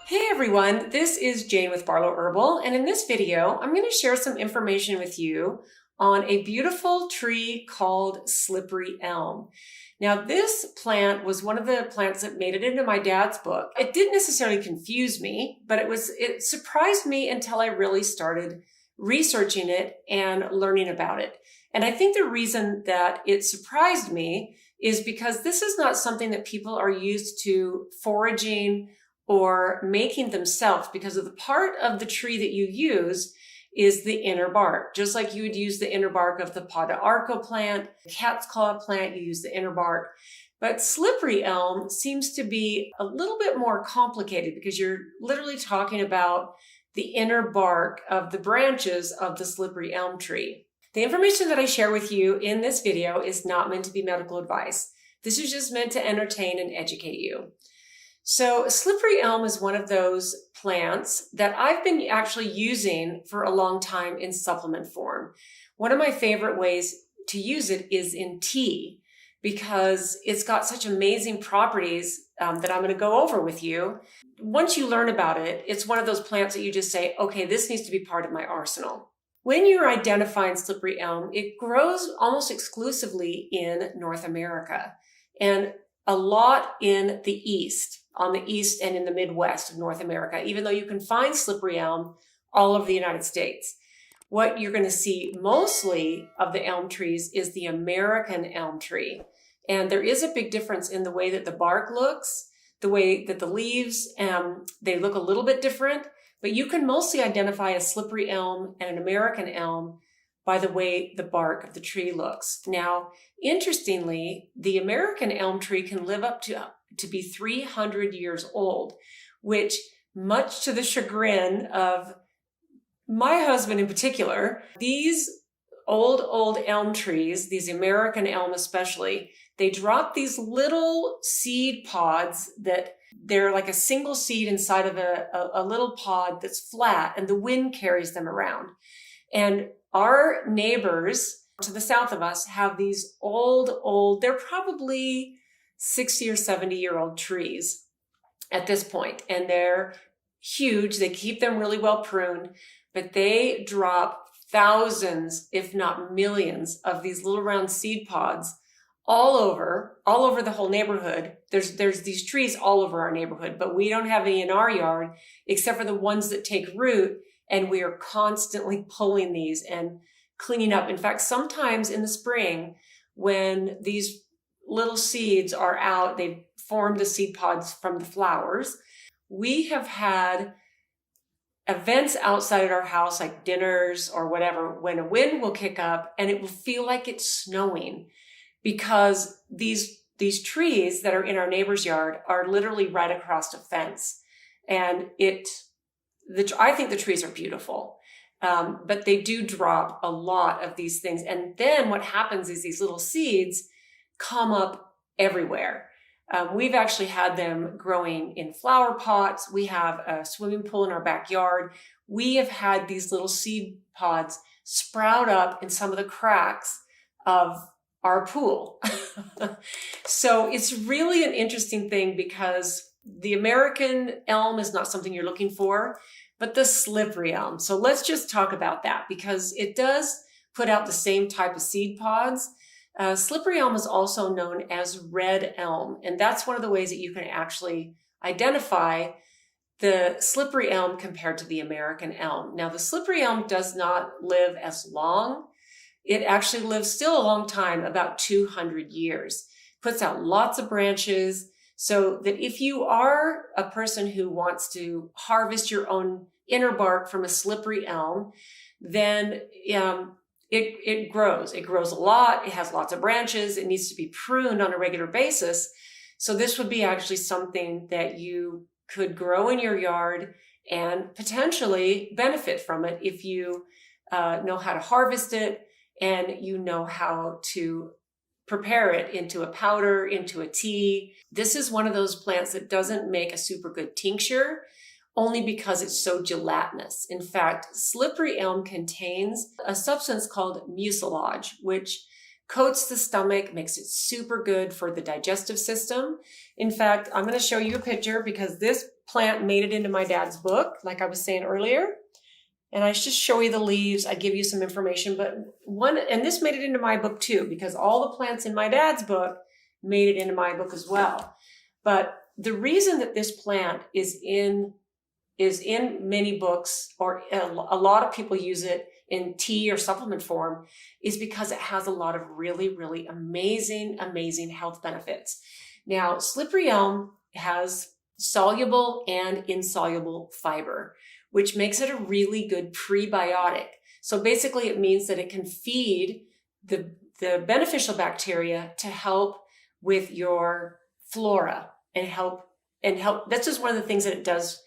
Hey everyone, this is Jane with Barlow Herbal, and in this video, I'm going to share some information with you on a beautiful tree called Slippery Elm. Now, this plant was one of the plants that made it into my dad's book. It didn't necessarily confuse me, but it surprised me until I really started researching it and learning about it. And I think the reason that it surprised me is because this is not something that people are used to foraging or making themselves, because of the part of the tree that you use is the inner bark. Just like you would use the inner bark of the Pau d'Arco plant, cat's claw plant, you use the inner bark. But slippery elm seems to be a little bit more complicated because you're literally talking about the inner bark of the branches of the slippery elm tree. The information that I share with you in this video is not meant to be medical advice. This is just meant to entertain and educate you. So slippery elm is one of those plants that I've been actually using for a long time in supplement form. One of my favorite ways to use it is in tea because it's got such amazing properties that I'm going to go over with you. Once you learn about it, it's one of those plants that you just say, okay, this needs to be part of my arsenal. When you're identifying slippery elm, it grows almost exclusively in North America and a lot in the East. On the East and in the Midwest of North America, even though you can find slippery elm all over the United States. What you're going to see mostly of the elm trees is the American elm tree. And there is a big difference in the way that the bark looks, the way that the leaves, they look a little bit different, but you can mostly identify a slippery elm and an American elm by the way the bark of the tree looks. Now, interestingly, the American elm tree can live up to be 300 years old, which, much to the chagrin of my husband in particular, these old elm trees, these American elm especially, they drop these little seed pods that they're like a single seed inside of a little pod that's flat, and the wind carries them around. And our neighbors to the south of us have these old, they're probably 60 or 70-year-old trees at this point, and they're huge. They keep them really well pruned, but they drop thousands, if not millions, of these little round seed pods all over the whole neighborhood. There's these trees all over our neighborhood, but we don't have any in our yard except for the ones that take root, and we are constantly pulling these and cleaning up. In fact, sometimes in the spring, when these little seeds are out, they form the seed pods from the flowers. We have had events outside of our house, like dinners or whatever, when a wind will kick up and it will feel like it's snowing because these trees that are in our neighbor's yard are literally right across a fence. And I think the trees are beautiful. But they do drop a lot of these things. And then what happens is these little seeds come up everywhere. We've actually had them growing in flower pots. We have a swimming pool in our backyard. We have had these little seed pods sprout up in some of the cracks of our pool. So it's really an interesting thing because the American elm is not something you're looking for, but the slippery elm. So let's just talk about that because it does put out the same type of seed pods. Slippery elm is also known as red elm, and that's one of the ways that you can actually identify the slippery elm compared to the American elm. Now, the slippery elm does not live as long. It actually lives still a long time, about 200 years. Puts out lots of branches, so that if you are a person who wants to harvest your own inner bark from a slippery elm, then it grows. It grows a lot. It has lots of branches. It needs to be pruned on a regular basis. So this would be actually something that you could grow in your yard and potentially benefit from it if you know how to harvest it and you know how to prepare it into a powder, into a tea. This is one of those plants that doesn't make a super good tincture only because it's so gelatinous. In fact, slippery elm contains a substance called mucilage, which coats the stomach, makes it super good for the digestive system. In fact, I'm going to show you a picture because this plant made it into my dad's book, like I was saying earlier. And I just show you the leaves. I give you some information, but and this made it into my book too, because all the plants in my dad's book made it into my book as well. But the reason that this plant is in many books, or a lot of people use it in tea or supplement form, is because it has a lot of really, really amazing health benefits. Now, slippery elm has soluble and insoluble fiber, which makes it a really good prebiotic. So basically it means that it can feed the beneficial bacteria to help with your flora and help. That's just one of the things that it does.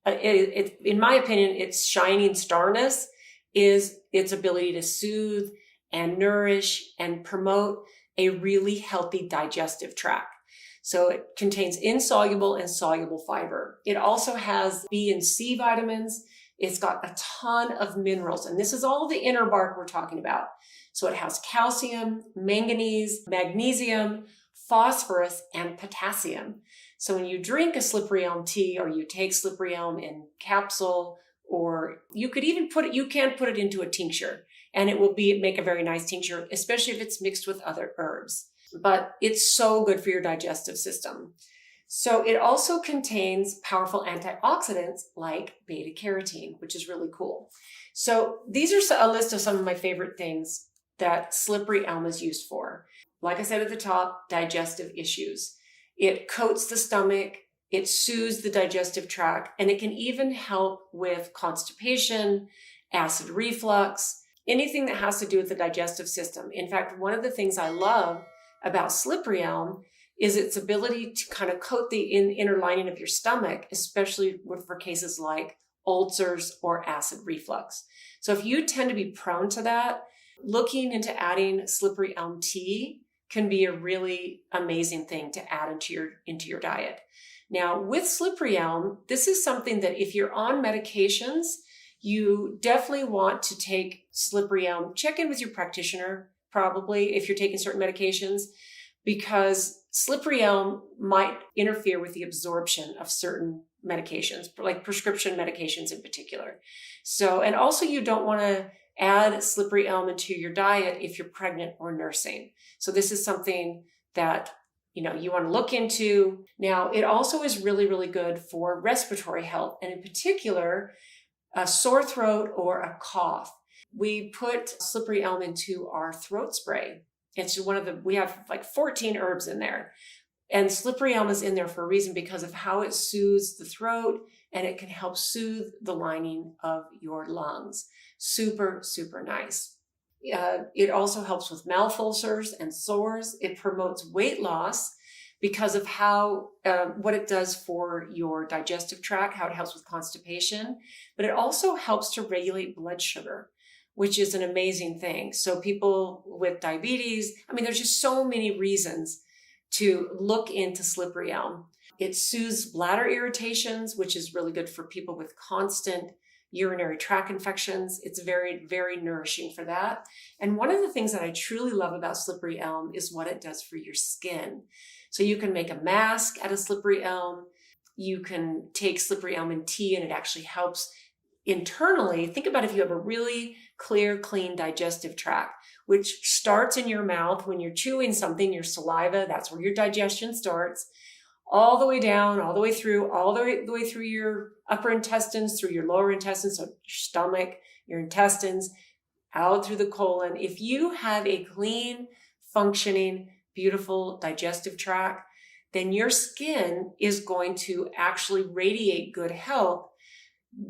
In my opinion, its shining starness is its ability to soothe and nourish and promote a really healthy digestive tract. So it contains insoluble and soluble fiber. It also has B and C vitamins. It's got a ton of minerals, and this is all the inner bark we're talking about. So it has calcium, manganese, magnesium, phosphorus, and potassium. So when you drink a slippery elm tea, or you take slippery elm in capsule, or you can put it into a tincture, and it will make a very nice tincture, especially if it's mixed with other herbs. But it's so good for your digestive system. So it also contains powerful antioxidants like beta carotene, which is really cool. So these are a list of some of my favorite things that slippery elm is used for. Like I said at the top, digestive issues. It coats the stomach, it soothes the digestive tract, and it can even help with constipation, acid reflux, anything that has to do with the digestive system. In fact, one of the things I love about slippery elm is its ability to kind of coat the inner lining of your stomach, especially for cases like ulcers or acid reflux. So if you tend to be prone to that, looking into adding slippery elm tea can be a really amazing thing to add into your diet. Now, with slippery elm, this is something that if you're on medications, you definitely want to take slippery elm. Check in with your practitioner, probably, if you're taking certain medications, because slippery elm might interfere with the absorption of certain medications, like prescription medications in particular. So, and also you don't want to add slippery elm into your diet if you're pregnant or nursing. So this is something that you want to look into. Now, it also is really, really good for respiratory health, and in particular, a sore throat or a cough. We put slippery elm into our throat spray. It's we have like 14 herbs in there. And slippery elm is in there for a reason, because of how it soothes the throat, and it can help soothe the lining of your lungs. Super, super nice. It also helps with mouth ulcers and sores. It promotes weight loss because of what it does for your digestive tract, how it helps with constipation, but it also helps to regulate blood sugar, which is an amazing thing. So people with diabetes, there's just so many reasons to look into slippery elm. It soothes bladder irritations, which is really good for people with constant urinary tract infections. It's very, very nourishing for that. And one of the things that I truly love about slippery elm is what it does for your skin. So you can make a mask out of slippery elm. You can take slippery elm in tea, and it actually helps internally. Think about if you have a really clear, clean digestive tract, which starts in your mouth when you're chewing something, your saliva, that's where your digestion starts, all the way down, all the way through your upper intestines, through your lower intestines, so your stomach, your intestines, out through the colon. If you have a clean, functioning, beautiful digestive tract, then your skin is going to actually radiate good health,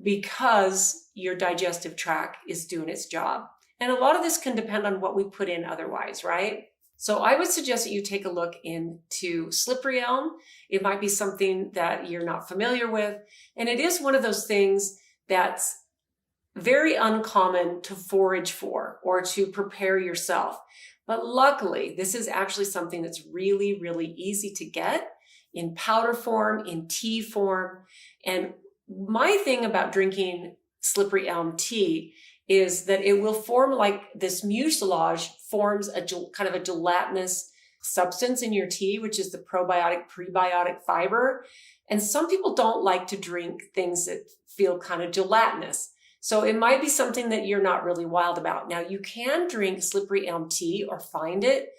because your digestive tract is doing its job. And a lot of this can depend on what we put in otherwise, right? So I would suggest that you take a look into slippery elm. It might be something that you're not familiar with. And it is one of those things that's very uncommon to forage for or to prepare yourself. But luckily, this is actually something that's really, really easy to get in powder form, in tea form. And my thing about drinking slippery elm tea is that it will form like this mucilage forms a kind of a gelatinous substance in your tea, which is the probiotic prebiotic fiber. And some people don't like to drink things that feel kind of gelatinous. So it might be something that you're not really wild about. Now you can drink slippery elm tea or find it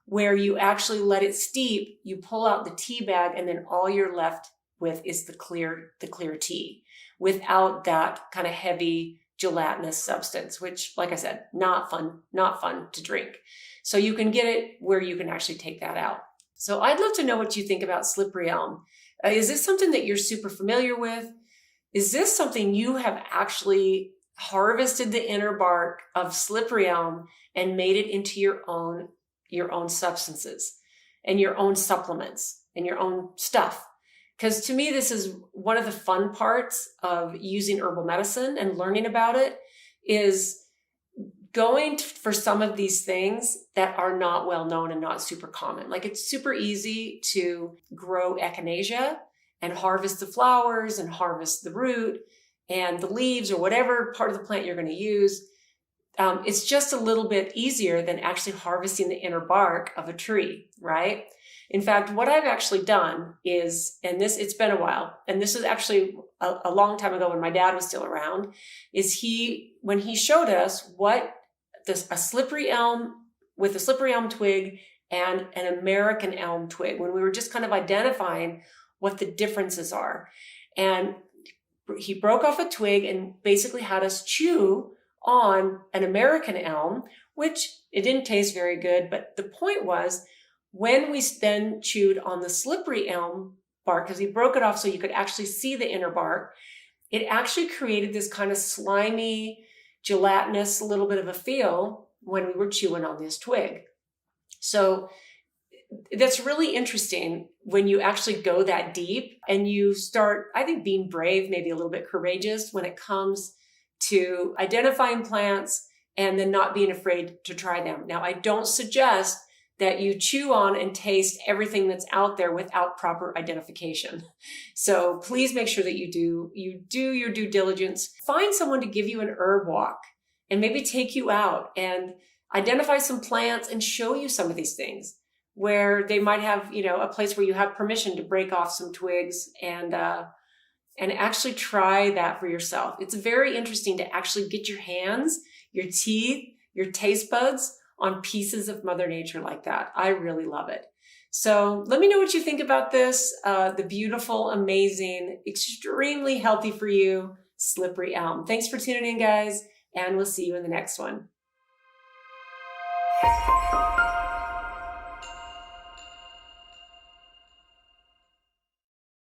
where you actually let it steep, you pull out the tea bag, and then all you're left with is the clear tea without that kind of heavy gelatinous substance, which, like I said, not fun to drink. So you can get it where you can actually take that out. So I'd love to know what you think about slippery elm. Is this something that you're super familiar with? Is this something you have actually harvested the inner bark of slippery elm and made it into your own substances and your own supplements and your own stuff? Because to me, this is one of the fun parts of using herbal medicine and learning about it, is going for some of these things that are not well known and not super common. Like, it's super easy to grow echinacea and harvest the flowers and harvest the root and the leaves or whatever part of the plant you're going to use. It's just a little bit easier than actually harvesting the inner bark of a tree, right? In fact, what I've actually done is, and it's been a while, and this is actually a long time ago when my dad was still around, is when he showed us what a slippery elm with a slippery elm twig and an American elm twig, when we were just kind of identifying what the differences are. And he broke off a twig and basically had us chew on an American elm, which it didn't taste very good. But the point was, when we then chewed on the slippery elm bark, because he broke it off so you could actually see the inner bark, it actually created this kind of slimy, gelatinous, little bit of a feel when we were chewing on this twig. So that's really interesting when you actually go that deep and you start, I think, being brave, maybe a little bit courageous when it comes to identifying plants and then not being afraid to try them. Now, I don't suggest that you chew on and taste everything that's out there without proper identification. So please make sure that you do your due diligence. Find someone to give you an herb walk and maybe take you out and identify some plants and show you some of these things, where they might have, a place where you have permission to break off some twigs and actually try that for yourself. It's very interesting to actually get your hands, your teeth, your taste buds on pieces of Mother Nature like that. I really love it. So let me know what you think about this, the beautiful, amazing, extremely healthy for you slippery elm. Thanks for tuning in, guys, and we'll see you in the next one.